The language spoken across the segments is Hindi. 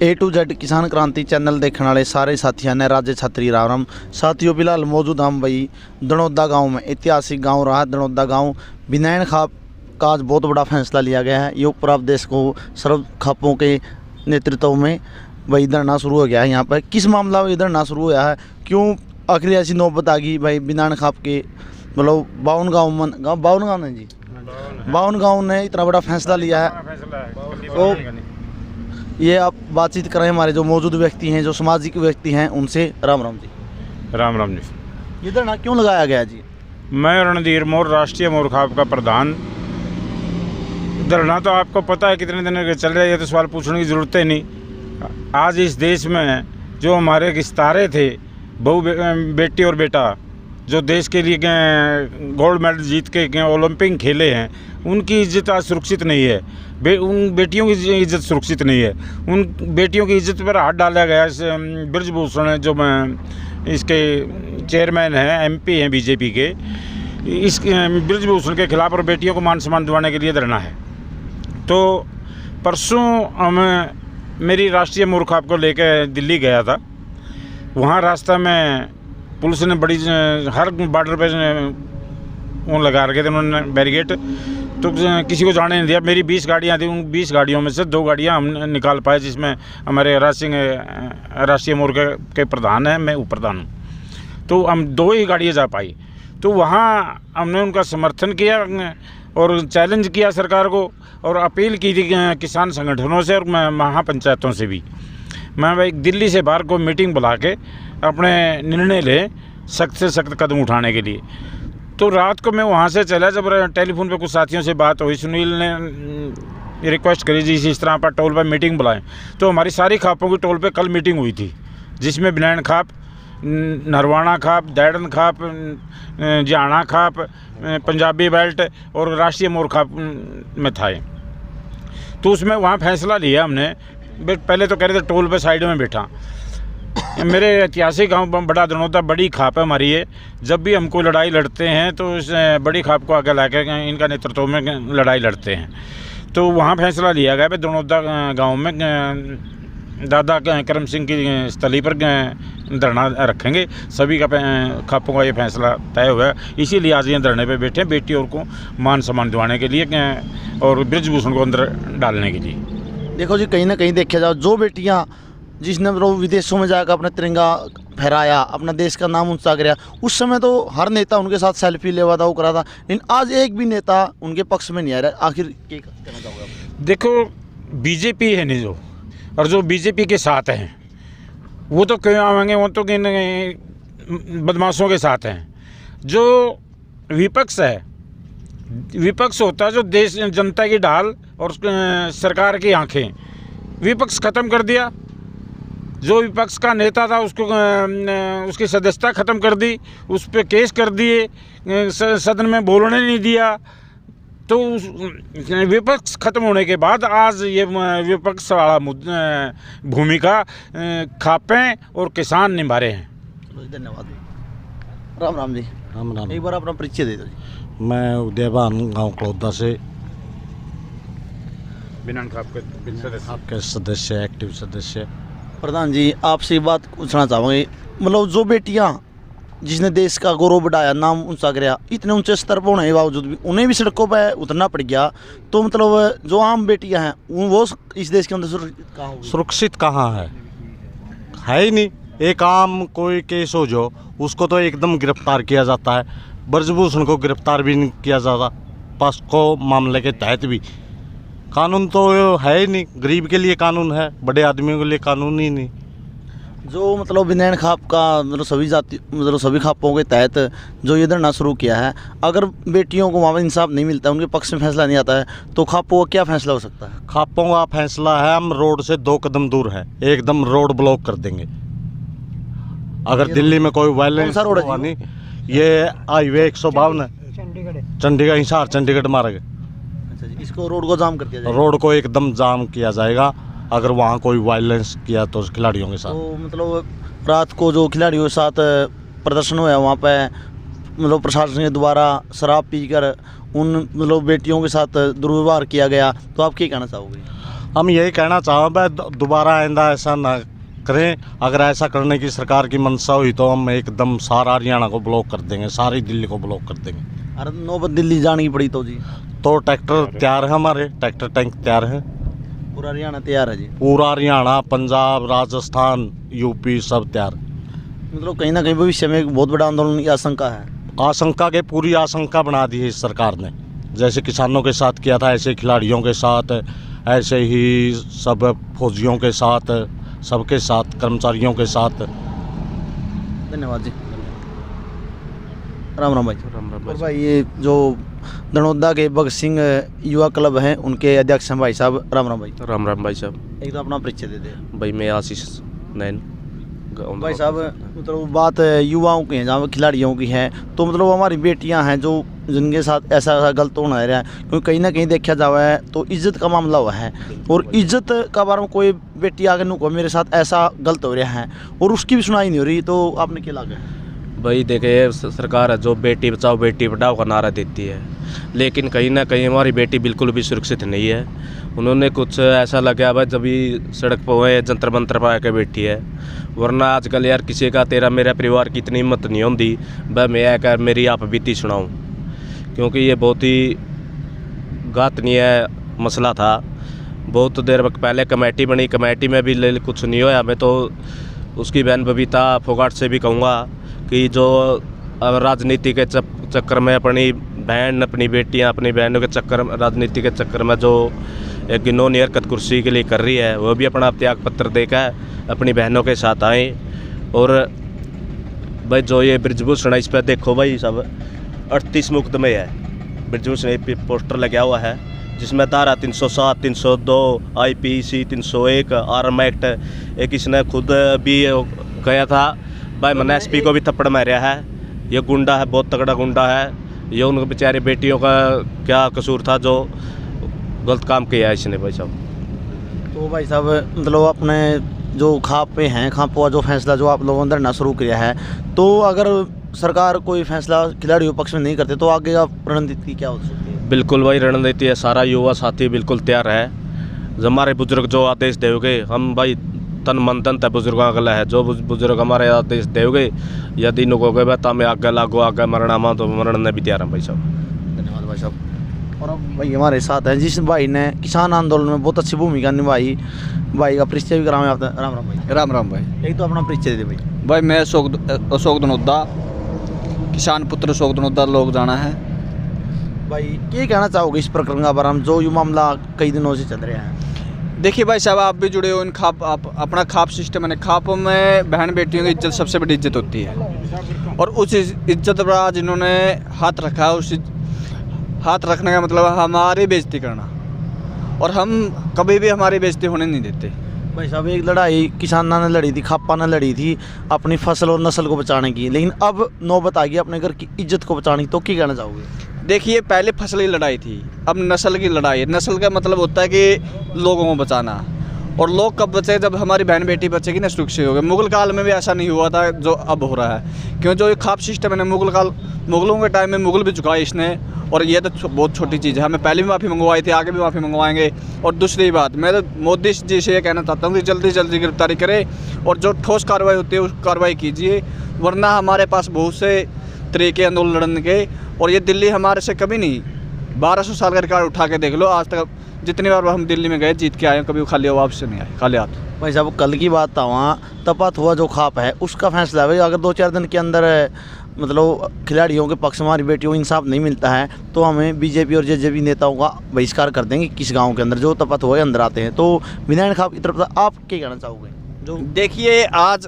A to Z किसान क्रांति चैनल देखने वाले सारे साथियों ने राज्य छात्री राम राम। साथियों फिलहाल मौजूद हम भाई दनौदा गांव में। ऐतिहासिक गांव रहा दनौदा गांव। बिनैन खाप का आज बहुत बड़ा फैसला लिया गया है। ये ऊपर आप देश को सर्व खापों के नेतृत्व में भाई धरना शुरू हो गया है। यहाँ पर किस मामला में धरना शुरू हुआ है, क्यों आखिर ऐसी नौबत आ गई भाई बिनैन खाप के मतलब 52 गाँव ने जी 52 गाँव ने इतना बड़ा फैसला लिया है। तो ये आप बातचीत करें हमारे जो मौजूद व्यक्ति हैं, जो सामाजिक व्यक्ति हैं, उनसे। राम राम जी। राम राम जी। ये धरना क्यों लगाया गया जी? मैं रणधीर मोर, राष्ट्रीय मोर खाप का प्रधान। धरना तो आपको पता है कितने दिन के चल रहे हैं, तो सवाल पूछने की ज़रूरत ही नहीं। आज इस देश में जो हमारे किस्तारे थे, बहू बेटी और बेटा, जो देश के लिए गोल्ड मेडल जीत के ओलंपिक खेले हैं, उनकी इज्जत आज सुरक्षित नहीं है। उन बेटियों की इज्जत सुरक्षित नहीं है। उन बेटियों की इज्जत पर हाथ डाला गया। ब्रजभूषण जो इसके चेयरमैन हैं, MP हैं BJP के, इस ब्रजभूषण के खिलाफ और बेटियों को मान सम्मान दिलाने के लिए धरना है। तो परसों मेरी राष्ट्रीय मोर खाप को लेकर दिल्ली गया था। वहाँ रास्ता में पुलिस ने बड़ी हर बॉर्डर पे वो लगा रखे थे उन्होंने बैरिकेड, तो किसी को जाने नहीं दिया। मेरी 20 गाड़ियाँ थी, उन 20 गाड़ियों में से 2 गाड़ियाँ हम निकाल पाए, जिसमें हमारे राज सिंह राष्ट्रीय मोर के प्रधान हैं, मैं उपप्रधान हूँ। तो हम 2 ही गाड़ियाँ जा पाई। तो वहाँ हमने उनका समर्थन किया और चैलेंज किया सरकार को, और अपील की थी किसान संगठनों से और महापंचायतों से भी। मैं भाई दिल्ली से बाहर को मीटिंग बुला के अपने निर्णय ले सख्त से सख्त कदम उठाने के लिए। तो रात को मैं वहाँ से चला, जब टेलीफोन पे कुछ साथियों से बात हुई, सुनील ने रिक्वेस्ट करी जी इस तरह पर टोल पर मीटिंग बुलाएं। तो हमारी सारी खापों की टोल पे कल मीटिंग हुई थी, जिसमें बिनैन खाप, नरवाना खाप, दैडन खाप, जाना खाप, पंजाबी बेल्ट और राष्ट्रीय मोर खाप में था। तो उसमें वहाँ फैसला लिया हमने। पहले तो कह रहे थे टोल पे साइड में बैठा। मेरे ऐतिहासिक गांव बड़ा दनौदा बड़ी खाप है हमारी ये। जब भी हमको लड़ाई लड़ते हैं तो इस बड़ी खाप को आगे लाकर इनका नेतृत्व में लड़ाई लड़ते हैं। तो वहाँ फैसला लिया गया भाई दनौदा गांव में दादा करम सिंह की स्थली पर धरना रखेंगे। सभी का खापों का ये फैसला तय हुआ है। इसीलिए आज ये धरने पे बैठे हैं, बेटी और को मान सम्मान दिलाने के लिए और ब्रजभूषण को अंदर डालने के लिए। देखो जी, कहीं ना कहीं देखा जाओ, जो बेटियाँ जिसने मतलब विदेशों में जाकर अपना तिरंगा फहराया, अपना देश का नाम ऊंचा कराया, उस समय तो हर नेता उनके साथ सेल्फी लेवा था, वो करा था। लेकिन आज एक भी नेता उनके पक्ष में नहीं आ रहा। आखिर क्या कहना चाहोगे आप? देखो, BJP है नहीं जो, और जो BJP के साथ हैं वो तो क्यों आवेंगे, वो तो किन बदमाशों के साथ हैं। जो विपक्ष है, विपक्ष होता है जो देश जनता की ढाल और सरकार की आंखें। विपक्ष ख़त्म कर दिया। जो विपक्ष का नेता था उसको उसकी सदस्यता ख़त्म कर दी, उस पर केस कर दिए, सदन में बोलने नहीं दिया। तो विपक्ष खत्म होने के बाद आज ये विपक्ष वाला भूमिका खापें और किसान निभा रहे हैं। धन्यवाद। राम राम जी। राम राम। एक बार अपना परिचय दे दो जी। मैं उदयभान गांव कलौदा से बिनैन खाप के सदस्य, एक्टिव सदस्य। प्रधान जी, आपसे बात पूछना चाहूँगी, मतलब जो बेटियाँ जिसने देश का गौरव बढ़ाया, नाम ऊंचा कराया, इतने ऊंचे स्तर पर होने के बावजूद भी उन्हें भी सड़कों पर उतरना पड़ गया। तो मतलब जो आम बेटियाँ हैं वो इस देश के अंदर सुरक्षित कहाँ है ही नहीं। एक आम कोई केस हो जो उसको तो एकदम गिरफ्तार किया जाता है। ब्रजभूषण को गिरफ्तार भी नहीं किया जाता, पास्को मामले के तहत भी। कानून तो है ही नहीं। गरीब के लिए कानून है, बड़े आदमियों के लिए कानून ही नहीं। जो मतलब बिनैन खाप का मतलब सभी जाति मतलब सभी खापों के तहत जो ये धरना शुरू किया है, अगर बेटियों को वहाँ पर इंसाफ नहीं मिलता, उनके पक्ष में फैसला नहीं आता है, तो खापों का क्या फैसला हो सकता है? खापों का फैसला है, हम रोड से 2 कदम दूर है, एकदम रोड ब्लॉक कर देंगे। अगर दिल्ली में कोई वायलेंस हुआ नहीं, ये हाईवे 152 है, चंडीगढ़ हिसार चंडीगढ़ मार्ग। अच्छा जी, इसको रोड को जाम कर दिया जाएगा? रोड को एकदम जाम किया जाएगा अगर वहाँ कोई वायलेंस किया तो खिलाड़ियों के साथ। तो मतलब रात को जो खिलाड़ियों के साथ प्रदर्शन हुआ वहाँ पे मतलब प्रशासन के द्वारा शराब पीकर उन मतलब बेटियों के साथ दुर्व्यवहार किया गया, तो आप क्या कहना चाहोगे? हम यही कहना चाहेंगे दोबारा आइंदा ऐसा ना करें। अगर ऐसा करने की सरकार की मंशा हुई तो हम एकदम सारा हरियाणा को ब्लॉक कर देंगे, सारी दिल्ली को ब्लॉक कर देंगे। अरे नौबत दिल्ली जाने की पड़ी तो जी तो ट्रैक्टर तैयार है, हमारे ट्रैक्टर टैंक तैयार है, पूरा हरियाणा तैयार है जी। पूरा हरियाणा, पंजाब, राजस्थान, यूपी सब तैयार। मतलब कहीं ना कहीं भविष्य में एक बहुत बड़ा आंदोलन की आशंका है। आशंका के पूरी आशंका बना दी है इस सरकार ने। जैसे किसानों के साथ किया था, ऐसे खिलाड़ियों के साथ, ऐसे ही सब फौजियों के साथ, सबके साथ, कर्मचारियों के साथ। धन्यवाद जी। राम राम भाई। राम राम और भाई ये जो दनोदा के भगत सिंह युवा क्लब हैं उनके अध्यक्ष हैं भाई साहब। राम राम भाई। राम राम भाई साहब। एक तो अपना परिचय दे दे भाई मैं आशीष नैन भाई साहब। मतलब बात युवाओं की है, जहाँ खिलाड़ियों की है, तो मतलब हमारी बेटियां हैं जो जिनके साथ ऐसा गलत होना रहा है, क्योंकि कहीं ना कहीं देखा जावा है तो इज्जत का मामला हुआ है, और इज्जत का बारे में कोई बेटी आगे नु को मेरे साथ ऐसा गलत हो रहा है और उसकी भी सुनाई नहीं हो रही, तो आपने क्या लगा? भाई देखिए, सरकार है जो बेटी बचाओ बेटी पढ़ाओ का नारा देती है, लेकिन कहीं ना कहीं हमारी बेटी बिल्कुल भी सुरक्षित नहीं है। उन्होंने कुछ ऐसा लगा भाई जब भी सड़क पर हुए जंतर मंतर पर आके बैठी है, वरना आजकल यार किसी का तेरा मेरा परिवार की इतनी हिम्मत नहीं होती भाई मैं आकर मेरी आप बीती सुनाऊँ, क्योंकि ये बहुत ही घातनीय मसला था। बहुत देर पहले कमेटी बनी, कमेटी में भी कुछ नहीं होया। मैं तो उसकी बहन बबीता फोगाट से भी कहूँगा कि जो राजनीति के चक्कर में अपनी बहन, अपनी बेटियां, अपनी बहनों के चक्कर, राजनीति के चक्कर में जो एक गिनौनी हरकत कुर्सी के लिए कर रही है, वो भी अपना त्याग पत्र देकर अपनी बहनों के साथ आए। और भाई जो ये ब्रिजभूषण है, इस पर देखो भाई सब 38 मुकदमे है। ब्रिजभूषण पे पोस्टर लगा हुआ है जिसमें धारा 307, 302, IPC 301, आर्म एक्ट। एक इसने खुद भी गया था भाई, मैंने SP को भी थप्पड़ मारा है। ये गुंडा है, बहुत तगड़ा गुंडा है ये। उन बेचारे बेटियों का क्या कसूर था जो गलत काम किया है इसने भाई साहब। तो भाई साहब मतलब अपने जो खाप पे हैं, खापों का जो फैसला जो आप लोगों ने धरना शुरू किया है, तो अगर सरकार कोई फैसला खिलाड़ियों पक्ष में नहीं करते तो आगे का रणनीति क्या हो सकती है? बिल्कुल भाई रणनीति है, सारा युवा साथी बिल्कुल तैयार है। हमारे बुजुर्ग जो आदेश देंगे, हम भाई तन मन धन तय बुजुर्गों का है, जो बुजुर्ग हमारे आदेश देंगे यदि नुकोगे भाई तो हमें आगे लागो, आगे मरना मा तो मरने भी तैयार है भाई साहब। धन्यवाद भाई साहब। और अब भाई हमारे साथ हैं जिस भाई ने किसान आंदोलन में बहुत अच्छी भूमिका निभाई, भाई का परिचय भी कराएं आप। राम राम भाई। राम राम भाई। एक तो अपना परिचय दे भाई। भाई मैं अशोक दनोदा, किसान पुत्र अशोक दनोदा लोग जाना है। भाई क्या कहना चाहोगे इस प्रकरण का बारे में, जो ये मामला कई दिनों से चल रहा है? देखिए भाई साहब, आप भी जुड़े हो इन खाप, आप अपना खाप सिस्टम है। खापों में बहन बेटियों की इज्जत सबसे बड़ी इज्जत होती है, और उस इज्जत पर आज इन्होंने हाथ रखा है। उस हाथ रखने का मतलब हमारी बेइज्जती करना, और हम कभी भी हमारी बेइज्जती होने नहीं देते। भाई साहब एक लड़ाई किसाना ने लड़ी थी, खापा ने लड़ी थी अपनी फसल और नस्ल को बचाने की, लेकिन अब नौबत आ गई अपने घर की इज्जत को बचाने की, तो क्या कहना चाहोगे? देखिए, पहले फसल की लड़ाई थी, अब नस्ल की लड़ाई है। नस्ल का मतलब होता है कि लोगों को बचाना, और लोग कब बचे? जब हमारी बहन बेटी बचेगी ना, सुरक्षित होगी। मुगल काल में भी ऐसा नहीं हुआ था जो अब हो रहा है, क्यों जो ये खाप सिस्टम है ना, मुगलों के टाइम में मुगल भी चुकाए इसने, और ये तो बहुत छोटी चीज़ है। हमें पहले भी माफ़ी मंगवाई थी, आगे भी माफ़ी मंगवाएंगे। और दूसरी बात, मैं तो मोदी जी से ये कहना चाहता हूँ कि जल्दी जल्दी गिरफ्तारी करे, और जो ठोस कार्रवाई होती है उस कार्रवाई कीजिए, वरना हमारे पास बहुत से तरीके आंदोलन लड़ने के। और ये दिल्ली हमारे से कभी नहीं, 1200 साल का रिकॉर्ड उठा के देख लो, आज तक जितनी बार हम दिल्ली में गए जीत के आए हैं, कभी खाली वापस से नहीं आए, खाली हाथ। भाई साहब कल की बात था, वहाँ तपात हुआ जो खाप है उसका फैसला है। अगर 2-4 दिन के अंदर मतलब खिलाड़ियों के पक्ष में हमारी बेटियों को इंसाफ नहीं मिलता है तो हमें बीजेपी और जेजेपी नेताओं का बहिष्कार कर देंगे किस गांव के अंदर जो तपात हुआ अंदर आते हैं। तो विनायक खाप की तरफ से आप क्या कहना चाहोगे? जो देखिए, आज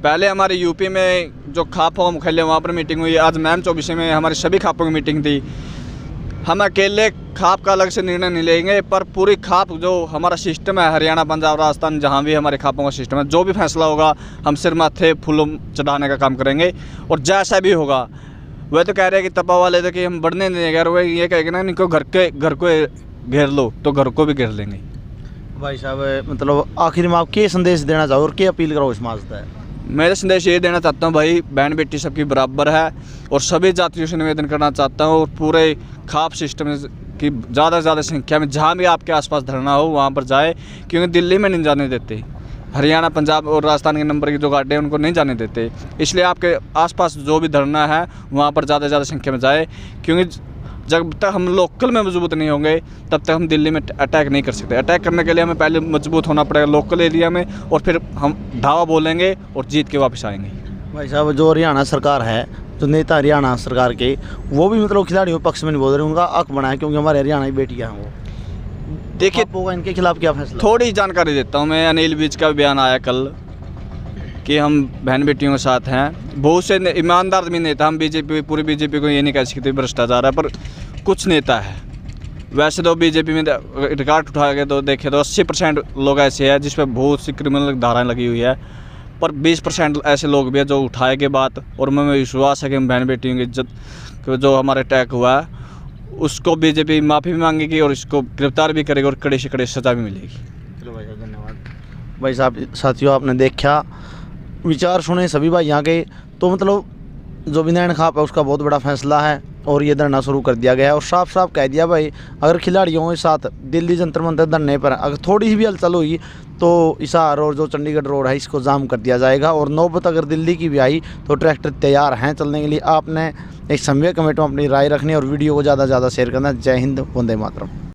पहले हमारे यूपी में जो खापों का मुख्यालय वहाँ पर मीटिंग हुई, आज मैम 24 में हमारे सभी खापों की मीटिंग थी। हम अकेले खाप का अलग से निर्णय नहीं लेंगे, पर पूरी खाप जो हमारा सिस्टम है, हरियाणा, पंजाब, राजस्थान, जहाँ भी हमारे खापों का सिस्टम है, जो भी फैसला होगा हम सिर माथे फूलों चढ़ाने का काम करेंगे। और जैसा भी होगा, वह तो कह रहे हैं कि तपा वाले थे कि हम बढ़ने नहीं देंगे, और वह ये कहेंगे ना इनको घर को घेर लो, तो घर को भी घेर लेंगे। भाई साहब मतलब आखिर में आप क्या संदेश देना चाहो और क्या अपील करो समाज से? मेरा संदेश ये देना चाहता हूँ भाई, बहन बेटी सबकी बराबर है, और सभी जातियों से निवेदन करना चाहता हूँ, और पूरे खाप सिस्टम कि ज़्यादा से ज़्यादा संख्या में जहाँ भी आपके आसपास धरना हो वहाँ पर जाए, क्योंकि दिल्ली में नहीं जाने देते, हरियाणा, पंजाब और राजस्थान के नंबर की जो गाड़ियाँ हैं उनको नहीं जाने देते। इसलिए आपके आसपास जो भी धरना है वहाँ पर ज़्यादा से ज़्यादा संख्या में जाए, क्योंकि जब तक हम लोकल में मजबूत नहीं होंगे तब तक हम दिल्ली में अटैक नहीं कर सकते। अटैक करने के लिए हमें पहले मजबूत होना पड़ेगा लोकल एरिया में, और फिर हम धावा बोलेंगे और जीत के वापस आएंगे। भाई साहब, जो हरियाणा सरकार है, जो नेता हरियाणा सरकार के, वो भी मतलब खिलाड़ियों के पक्ष में नहीं बोल रहे, उनका हक बना है क्योंकि हमारे हरियाणा की बेटियाँ हैं वो। देखिए, आप होगा इनके खिलाफ क्या फैसला? थोड़ी जानकारी देता हूँ मैं। अनिल विज का बयान आया कल कि हम बहन बेटियों के साथ हैं। बहुत से ईमानदार भी नेता, हम बीजेपी, पूरी बीजेपी को ये नहीं कह सकते भ्रष्टाचार है, पर कुछ नेता है। वैसे तो बीजेपी में रिकॉर्ड उठा के तो देखे तो 80% लोग ऐसे हैं जिस पर बहुत सी क्रिमिनल धाराएं लगी हुई है, पर 20% ऐसे लोग भी हैं जो उठाएंगे बात। और मैं विश्वास है कि हम बहन बेटियों की इज्जत, जो हमारे अटैक हुआ है उसको बीजेपी माफ़ी भी मांगेगी और इसको गिरफ्तार भी करेगी और कड़े से कड़े सज़ा भी मिलेगी। चलो भाई साहब, धन्यवाद। भाई साहब, साथियों, आपने देखा, विचार सुने सभी भाई यहाँ के। तो मतलब जो विनयन खाप है उसका बहुत बड़ा फैसला है और ये धरना शुरू कर दिया गया है और साफ साफ कह दिया भाई, अगर खिलाड़ियों के साथ दिल्ली जंतर मंतर धरने पर अगर थोड़ी सी भी हलचल हुई तो हिसार और जो चंडीगढ़ रोड है इसको जाम कर दिया जाएगा। और नौबत अगर दिल्ली की भी आई तो ट्रैक्टर तैयार हैं चलने के लिए। आपने एक समन्वय कमेटी में अपनी राय रखनी और वीडियो को ज़्यादा से ज़्यादा शेयर करना। जय हिंद, वंदे मातरम।